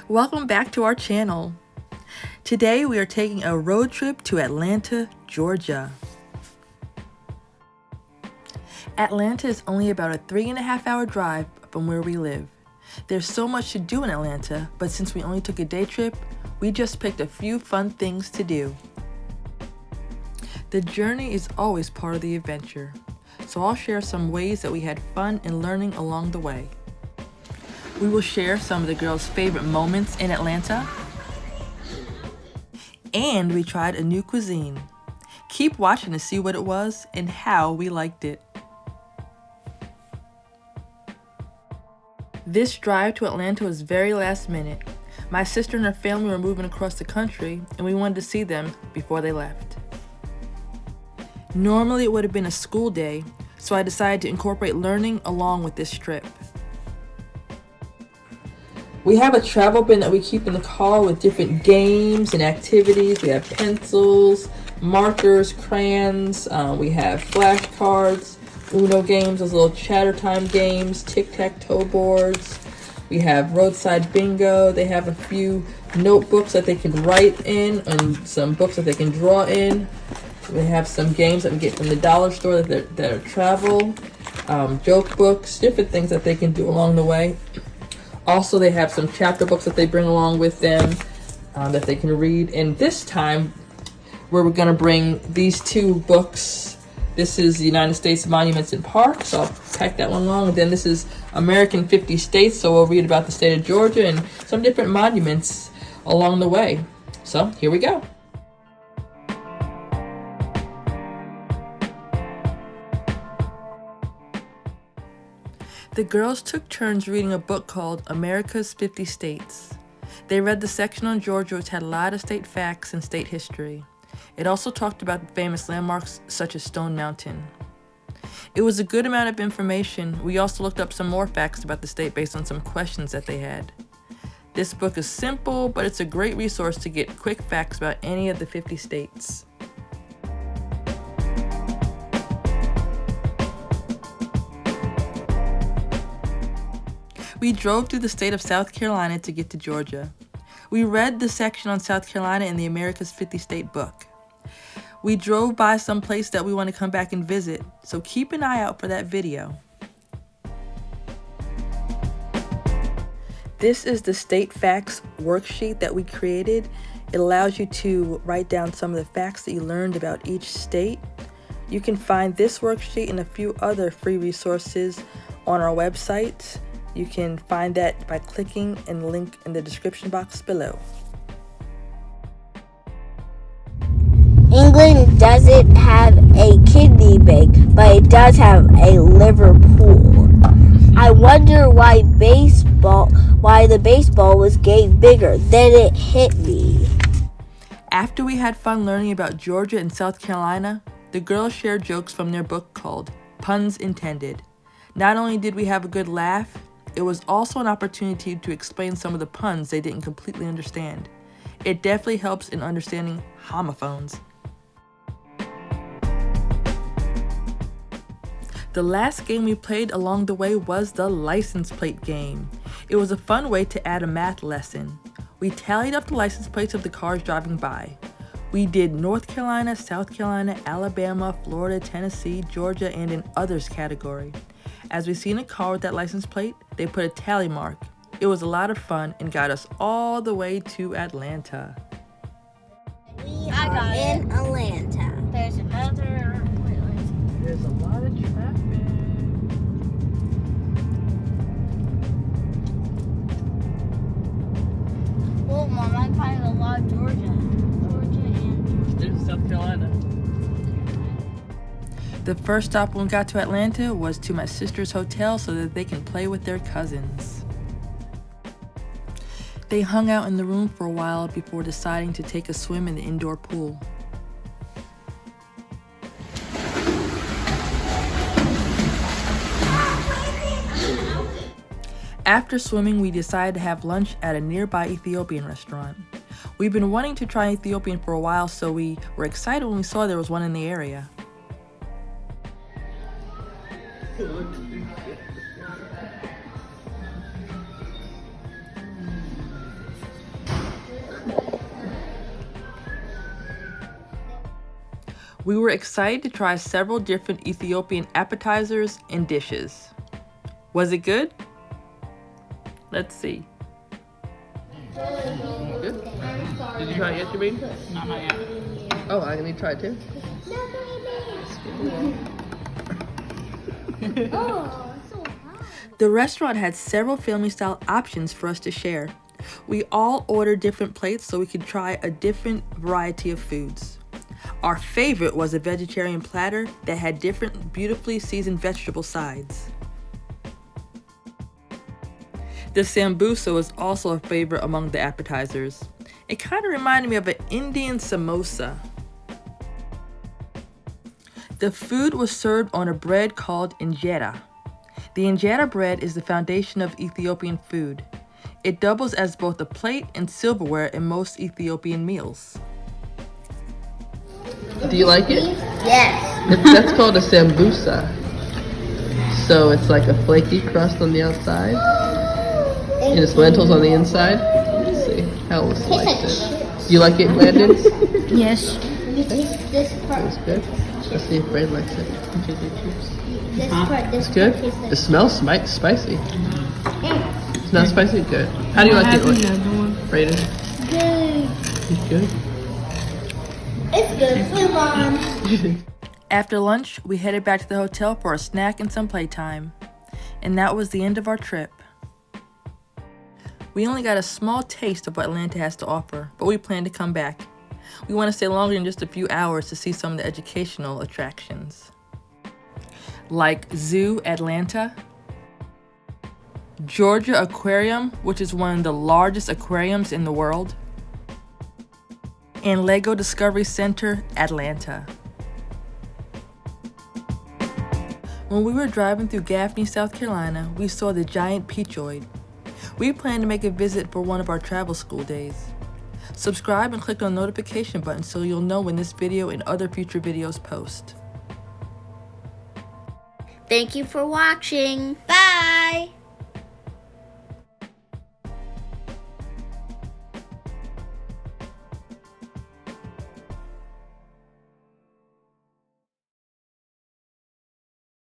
Welcome back to our channel. Today we are taking a road trip to Atlanta, Georgia. Atlanta is only about a 3.5-hour drive from where we live. There's so much to do in Atlanta, but since we only took a day trip, we just picked a few fun things to do. The journey is always part of the adventure, so I'll share some ways that we had fun and learning along the way. We will share some of the girls' favorite moments in Atlanta, and we tried a new cuisine. Keep watching to see what it was and how we liked it. This drive to Atlanta was very last minute. My sister and her family were moving across the country, and we wanted to see them before they left. Normally it would have been a school day, so I decided to incorporate learning along with this trip. We have a travel bin that we keep in the car with different games and activities. We have pencils, markers, crayons, we have flashcards, Uno games, those little chatter time games, tic-tac-toe boards. We have roadside bingo. They have a few notebooks that they can write in and some books that they can draw in. We have some games that we get from the dollar store that are travel, joke books, different things that they can do along the way. Also, they have some chapter books that they bring along with them that they can read. And this time, we're going to bring these two books. This is the United States Monuments and Parks, so I'll pack that one along. And then this is American 50 States, so we'll read about the state of Georgia and some different monuments along the way. So here we go. The girls took turns reading a book called America's 50 States. They read the section on Georgia, which had a lot of state facts and state history. It also talked about famous landmarks such as Stone Mountain. It was a good amount of information. We also looked up some more facts about the state based on some questions that they had. This book is simple, but it's a great resource to get quick facts about any of the 50 states. We drove through the state of South Carolina to get to Georgia. We read the section on South Carolina in the America's 50 State book. We drove by some place that we want to come back and visit, so keep an eye out for that video. This is the state facts worksheet that we created. It allows you to write down some of the facts that you learned about each state. You can find this worksheet and a few other free resources on our website. You can find that by clicking in the link in the description box below. England doesn't have a kidney bank, but it does have a Liverpool. I wonder why the baseball was getting bigger. Then it hit me. After we had fun learning about Georgia and South Carolina, the girls shared jokes from their book called Puns Intended. Not only did we have a good laugh, it was also an opportunity to explain some of the puns they didn't completely understand. It definitely helps in understanding homophones. The last game we played along the way was the license plate game. It was a fun way to add a math lesson. We tallied up the license plates of the cars driving by. We did North Carolina, South Carolina, Alabama, Florida, Tennessee, Georgia, and an others category. As we seen a car with that license plate, they put a tally mark. It was a lot of fun and got us all the way to Atlanta. We are in Atlanta. There's another. There's a lot of traffic. Well, Mom, I find a lot of Georgia and There's South Carolina. The first stop when we got to Atlanta was to my sister's hotel so that they can play with their cousins. They hung out in the room for a while before deciding to take a swim in the indoor pool. After swimming, we decided to have lunch at a nearby Ethiopian restaurant. We've been wanting to try Ethiopian for a while, so we were excited when we saw there was one in the area. We were excited to try several different Ethiopian appetizers and dishes. Was it good? Let's see. Good? Did you try it yet, Jermaine? Not yet. Oh, I need to try it too. Oh, so hot. The restaurant had several family-style options for us to share. We all ordered different plates so we could try a different variety of foods. Our favorite was a vegetarian platter that had different beautifully seasoned vegetable sides. The sambusa was also a favorite among the appetizers. It kind of reminded me of an Indian samosa. The food was served on a bread called injera. The injera bread is the foundation of Ethiopian food. It doubles as both a plate and silverware in most Ethiopian meals. Do you like it? Yes. That's called a sambusa. So it's like a flaky crust on the outside, and it's lentils on the inside. Let's see how we'll slice it. Do you like it, Landon? Yes. This part. It's good. Let's see if Braden likes it. This part. This It's good. part tastes It smells spicy. It's not spicy. Good. How do you like it, Braden? good. It's good. It's good. Move on. After lunch, we headed back to the hotel for a snack and some playtime. And that was the end of our trip. We only got a small taste of what Atlanta has to offer, but we plan to come back. We want to stay longer than just a few hours to see some of the educational attractions. Like Zoo Atlanta, Georgia Aquarium, which is one of the largest aquariums in the world, and Lego Discovery Center, Atlanta. When we were driving through Gaffney, South Carolina, we saw the giant peachoid. We plan to make a visit for one of our travel school days. Subscribe and click on the notification button so you'll know when this video and other future videos post. Thank you for watching. Bye.